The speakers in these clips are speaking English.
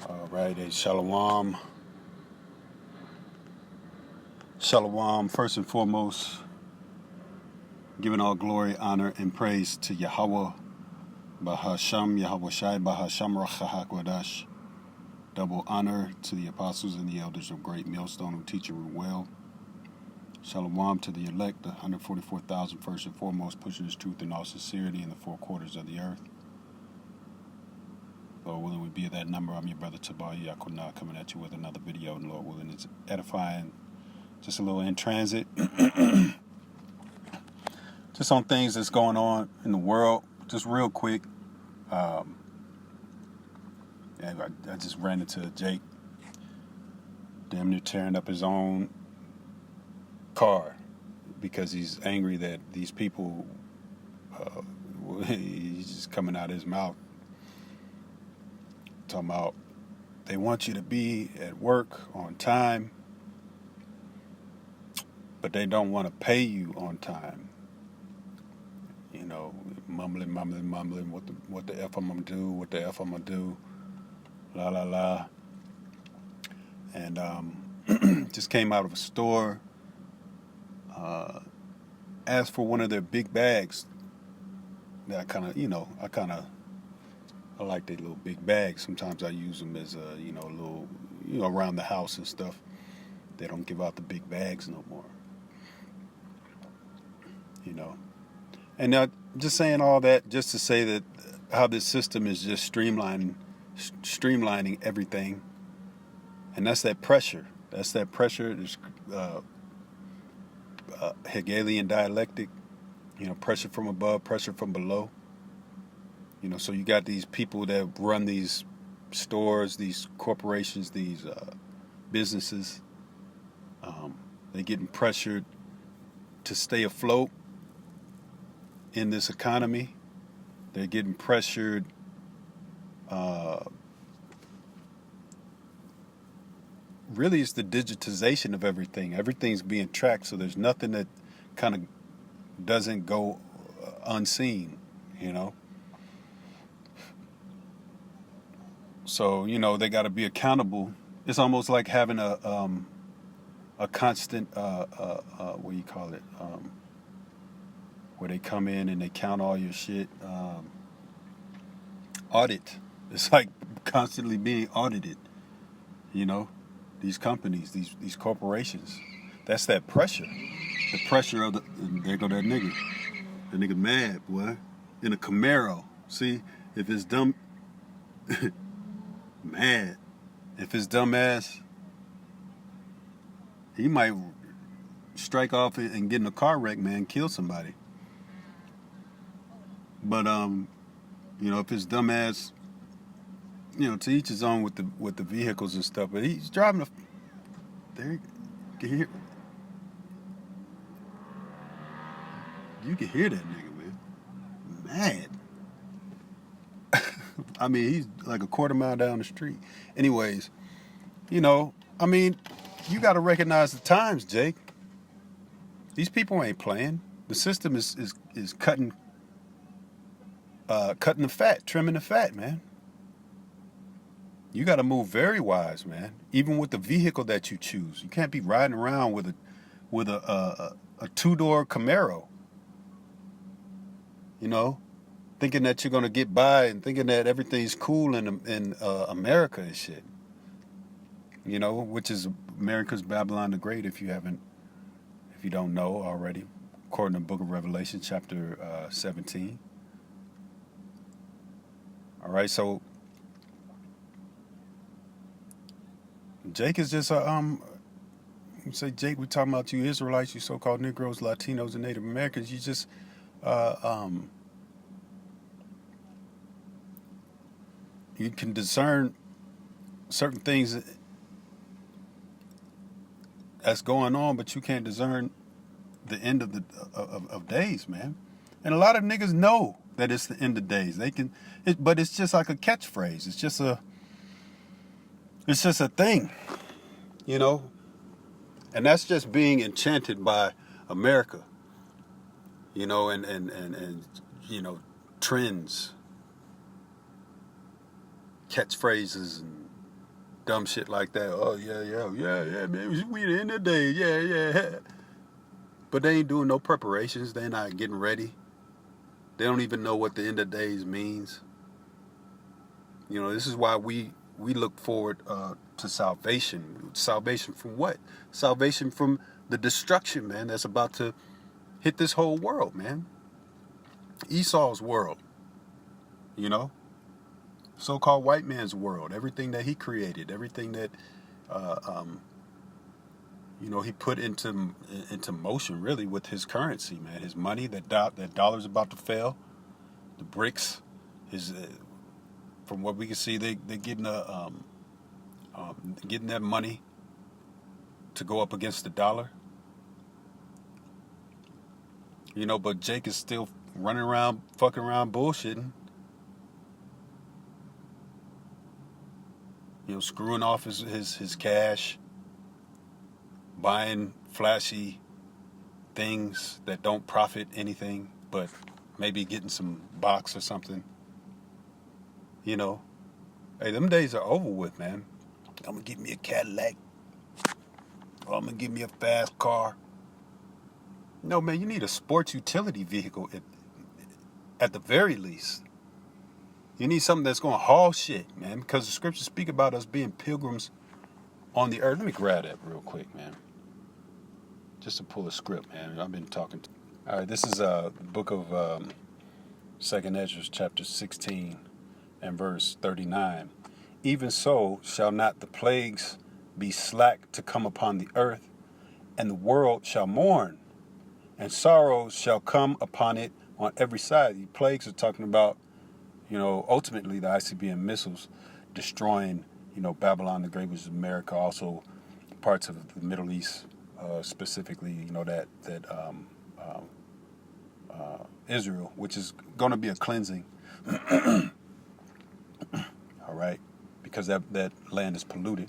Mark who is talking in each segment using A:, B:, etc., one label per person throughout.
A: All right, shalom. Shalom, first and foremost, giving all glory, honor, and praise to Yahweh, Bahasham, Yahweh Shai, Bahasham Rachahakwadash. Double honor to the apostles and the elders of Great Millstone who teach and rule well. Shalom to the elect, the 144,000 first and foremost, pushing his truth in all sincerity in the four quarters of the earth. Lord willing, we be at that number. I'm your brother Tabayi Yakuna, coming at you with another video, and Lord willing, it's edifying. Just a little in transit. Just on things that's going on in the world. Just real quick. I just ran into Jake damn near tearing up his own car because he's angry that these people, he's just coming out of his mouth talking about they want you to be at work on time, but they don't want to pay you on time. You know, mumbling, what the F I'm going to do, what the F I'm going to do, la, la, la. And just came out of a store, asked for one of their big bags. That I like their little big bags. Sometimes I use them as a little, around the house and stuff. They don't give out the big bags no more. And just saying all that just to say that how this system is just streamlining everything. And that's that pressure. There's Hegelian dialectic, pressure from above, pressure from below. So you got these people that run these stores, these corporations, these businesses. They're getting pressured to stay afloat in this economy. They're getting pressured really it's the digitization of everything. Everything's being tracked, so there's nothing that kind of doesn't go unseen, So, they got to be accountable. It's almost like having a constant, what do you call it, where they come in and they count all your shit, audit. It's like constantly being audited, these companies, these corporations. That's that pressure. The pressure of there go that nigga. That nigga mad, boy. In a Camaro. See, if it's dumb... mad. If his dumb ass, he might strike off and get in a car wreck, man, kill somebody. But if his dumb ass, to each his own with the vehicles and stuff. But he's driving there. You can hear that nigga, man. Mad. I mean, he's like a quarter mile down the street. Anyways, you got to recognize the times, Jake. These people ain't playing. The system is cutting the fat, trimming the fat, man. You got to move very wise, man. Even with the vehicle that you choose, you can't be riding around with a two-door Camaro. Thinking that you're going to get by and thinking that everything's cool in America and shit. Which is America's Babylon the Great, if you don't know already, according to the book of Revelation, chapter 17. All right, so Jake is just you say, Jake, we're talking about you Israelites, you so-called Negroes, Latinos, and Native Americans. You just you can discern certain things that's going on, but you can't discern the end of days, man. And a lot of niggas know that it's the end of days. They can, but it's just like a catchphrase. It's just a thing, And that's just being enchanted by America, and trends, catchphrases, and dumb shit like that. Oh, yeah, man, we the end of the day, yeah. But they ain't doing no preparations. They're not getting ready. They don't even know what the end of days means. This is why we look forward to salvation. Salvation from what? Salvation from the destruction, man, that's about to hit this whole world, man. Esau's world, so-called white man's world. Everything that he created, everything that, he put into motion, really, with his currency, man. His money, that dollar's about to fail. The bricks, from what we can see, they're getting getting that money to go up against the dollar. But Jake is still running around, fucking around, bullshitting. Screwing off his cash, buying flashy things that don't profit anything, but maybe getting some box or something. Hey, them days are over with, man. I'm gonna get me a Cadillac, or I'm gonna get me a fast car. No, man, you need a sports utility vehicle at the very least. You need something that's going to haul shit, man, because the scriptures speak about us being pilgrims on the earth. Let me grab that real quick, man, just to pull a script, man. I've been talking. All right, this is the book of 2nd Ezra, chapter 16 and verse 39. Even so shall not the plagues be slack to come upon the earth, and the world shall mourn, and sorrows shall come upon it on every side. The plagues are talking about, ultimately the ICBM missiles destroying, Babylon the Great, which is America, also parts of the Middle East, specifically, that Israel, which is going to be a cleansing. All right, because that land is polluted.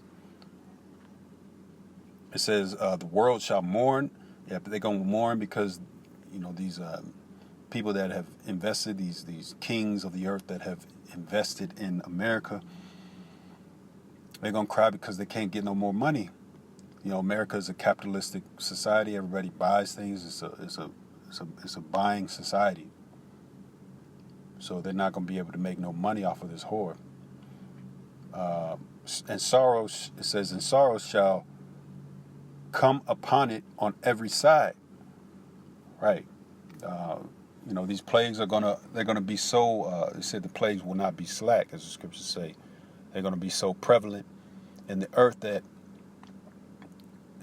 A: It says the world shall mourn. Yeah, but they're going to mourn because, these people that have invested, these kings of the earth that have invested in America, they're going to cry because they can't get no more money. America is a capitalistic society. Everybody buys things. It's a buying society. So they're not going to be able to make no money off of this whore. And sorrows, it says, and sorrows shall come upon it on every side. Right. These plagues they're gonna be so, it said the plagues will not be slack, as the scriptures say. They're gonna be so prevalent in the earth that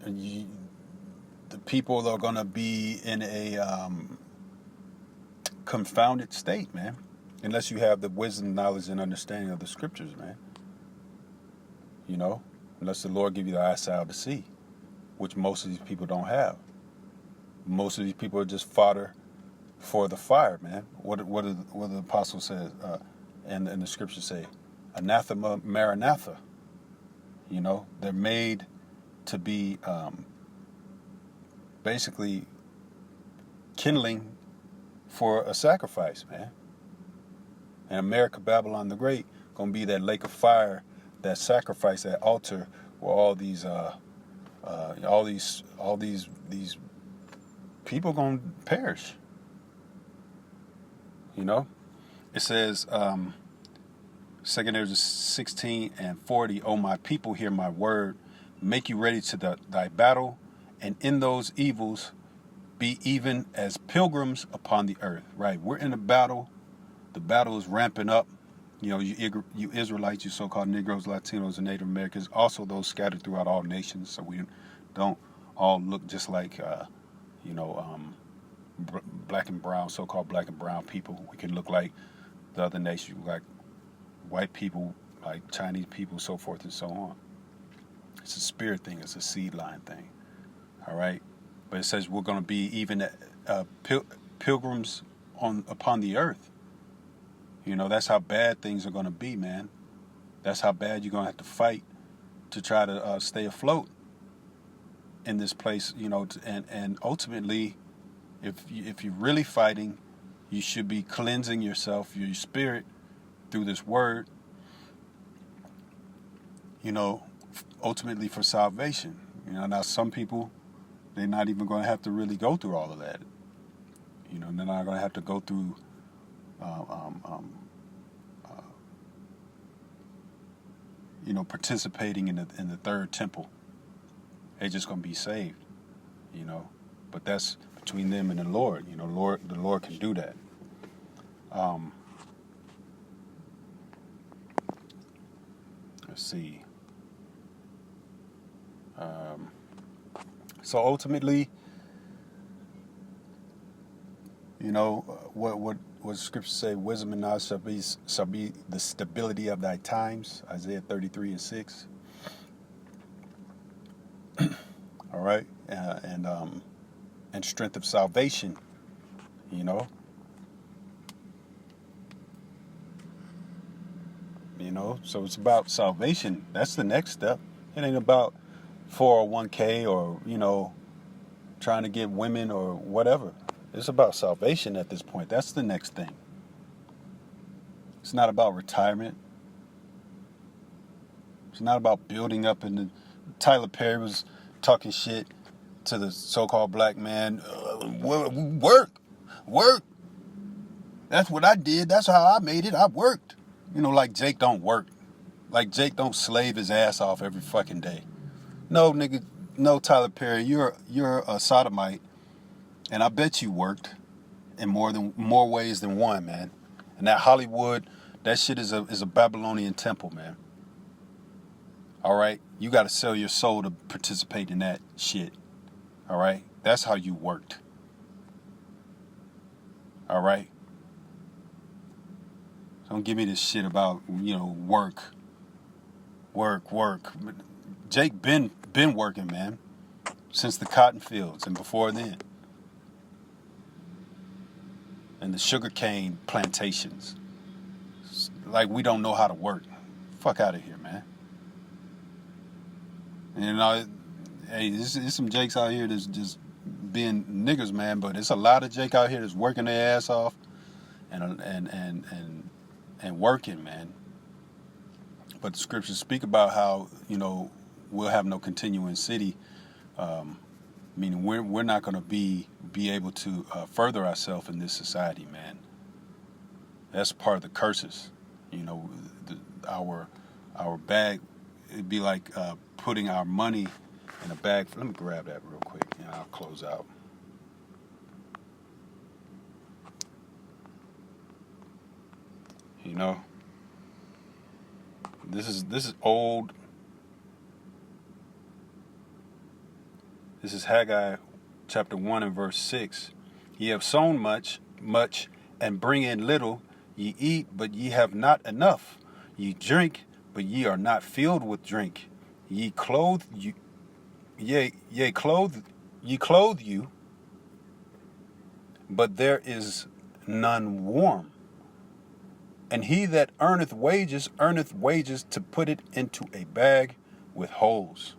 A: the people are gonna be in a confounded state, man. Unless you have the wisdom, knowledge, and understanding of the scriptures, man. Unless the Lord give you the eyesight to see, which most of these people don't have. Most of these people are just fodder for the fire, man. What the apostle says, and the scriptures say, anathema maranatha. They're made to be basically kindling for a sacrifice, man. And America, Babylon the Great, gonna be that lake of fire, that sacrifice, that altar, where all these people gonna perish. It says, 2nd Ezra 16 and 40, O my people, hear my word, make you ready to thy battle, and in those evils be even as pilgrims upon the earth. Right, we're in a battle. The battle is ramping up. You Israelites, you so-called Negroes, Latinos, and Native Americans, also those scattered throughout all nations, so we don't all look just like, black and brown, so-called black and brown people. We can look like the other nations, like white people, like Chinese people, so forth and so on. It's a spirit thing. It's a seed line thing. All right? But it says we're going to be even pilgrims upon the earth. That's how bad things are going to be, man. That's how bad you're going to have to fight to try to stay afloat in this place, and ultimately, if you're really fighting, you should be cleansing yourself, your spirit, through this word, ultimately for salvation. Now some people, they're not even going to have to really go through all of that. They're not going to have to go through participating in the third temple. They're just going to be saved, But that's between them and the Lord. The Lord can do that. Let's see. So ultimately, what Scripture say? Wisdom and knowledge shall be the stability of thy times. Isaiah 33:6. All right, and strength of salvation. So it's about salvation. That's the next step. It ain't about 401k or trying to get women or whatever. It's about salvation at this point. That's the next thing. It's not about retirement. It's not about building up. And Tyler Perry was talking shit to the so-called black man. Work. That's what I did. That's how I made it. I worked. Like Jake don't work. Like Jake don't slave his ass off every fucking day. No, nigga. No, Tyler Perry. You're a sodomite. And I bet you worked in more ways than one, man. And that Hollywood, that shit is a Babylonian temple, man. All right? You got to sell your soul to participate in that shit. All right? That's how you worked. All right? Don't give me this shit about, work. Jake been working, man, since the cotton fields and before then. And the sugarcane plantations. Like we don't know how to work. Fuck out of here, man. And hey, there's some Jakes out here that's just being niggers, man. But it's a lot of Jake out here that's working their ass off and working, man. But the scriptures speak about how we'll have no continuing city. Meaning we're not going to be able to further ourselves in this society, man. That's part of the curses. Our bag, it'd be like putting our money in a bag. Let me grab that real quick, and I'll close out. This is old. This is Haggai chapter 1 and verse 6. Ye have sown much, and bring in little. Ye eat, but ye have not enough. Ye drink, but ye are not filled with drink. Ye clothe you, clothe you, but there is none warm. And he that earneth wages to put it into a bag with holes.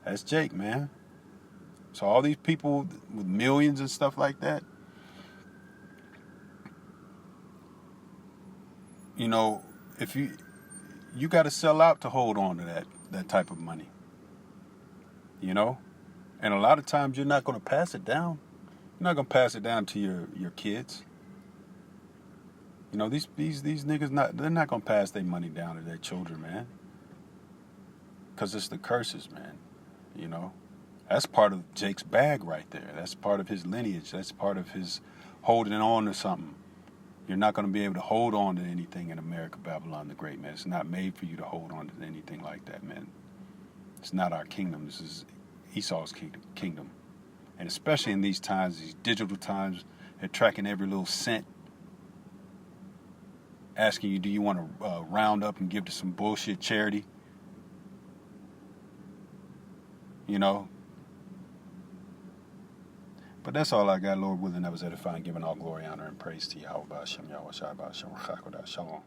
A: That's Jake, man. So all these people with millions and stuff like that, if you got to sell out to hold on to that type of money, and a lot of times you're not going to pass it down. You're not going to pass it down to your kids. These niggas they're not going to pass their money down to their children, man. Because it's the curses, man. That's part of Jake's bag right there. That's part of his lineage. That's part of his holding on to something. You're not going to be able to hold on to anything in America, Babylon the Great, man. It's not made for you to hold on to anything like that, man. It's not our kingdom. This is Esau's kingdom. And especially in these times, these digital times, they're tracking every little cent, asking you, do you want to round up and give to some bullshit charity? But that's all I got. Lord willing, that was edifying, giving all glory, honor, and praise to Yahweh. Shalom.